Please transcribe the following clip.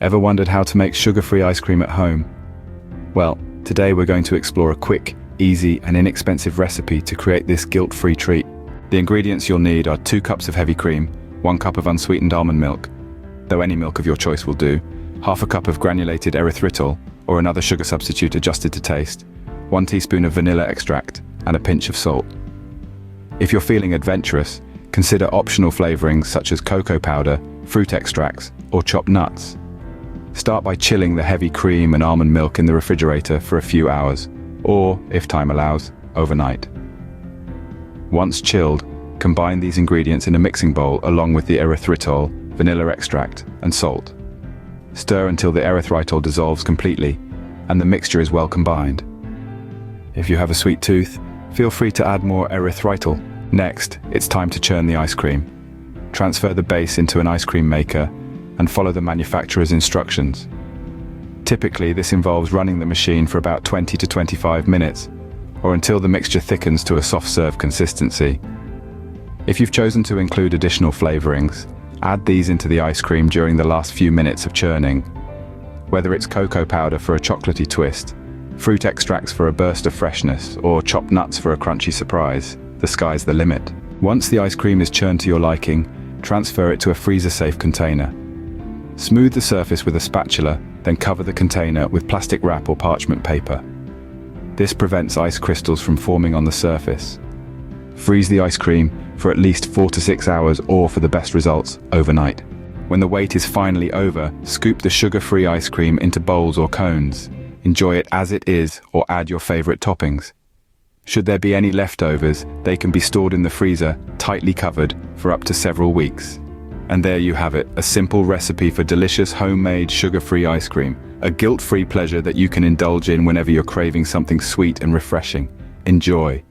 Ever wondered how to make sugar-free ice cream at home? Well, today we're going to explore a quick, easy and inexpensive recipe to create this guilt-free treat. The ingredients you'll need are 2 cups of heavy cream, 1 cup of unsweetened almond milk, though any milk of your choice will do, half a cup of granulated erythritol, or another sugar substitute adjusted to taste, 1 teaspoon of vanilla extract, and a pinch of salt. If you're feeling adventurous, consider optional flavorings such as cocoa powder, fruit extracts, or chopped nuts. Start by chilling the heavy cream and almond milk in the refrigerator for a few hours, or, if time allows, overnight. Once chilled, combine these ingredients in a mixing bowl along with the erythritol, vanilla extract, and salt. Stir until the erythritol dissolves completely and the mixture is well combined. If you have a sweet tooth, feel free to add more erythritol. Next, it's time to churn the ice cream. Transfer the base into an ice cream maker and follow the manufacturer's instructions. Typically, this involves running the machine for about 20 to 25 minutes, or until the mixture thickens to a soft serve consistency. If you've chosen to include additional flavorings, add these into the ice cream during the last few minutes of churning. Whether it's cocoa powder for a chocolatey twist, fruit extracts for a burst of freshness, or chopped nuts for a crunchy surprise, the sky's the limit. Once the ice cream is churned to your liking, transfer it to a freezer-safe container. Smooth the surface with a spatula, then cover the container with plastic wrap or parchment paper. This prevents ice crystals from forming on the surface. Freeze the ice cream for at least 4 to 6 hours, or for the best results, overnight. When the wait is finally over, scoop the sugar-free ice cream into bowls or cones. Enjoy it as it is, or add your favorite toppings. Should there be any leftovers, they can be stored in the freezer, tightly covered, for up to several weeks. And there you have it, a simple recipe for delicious homemade sugar-free ice cream. A guilt-free pleasure that you can indulge in whenever you're craving something sweet and refreshing. Enjoy.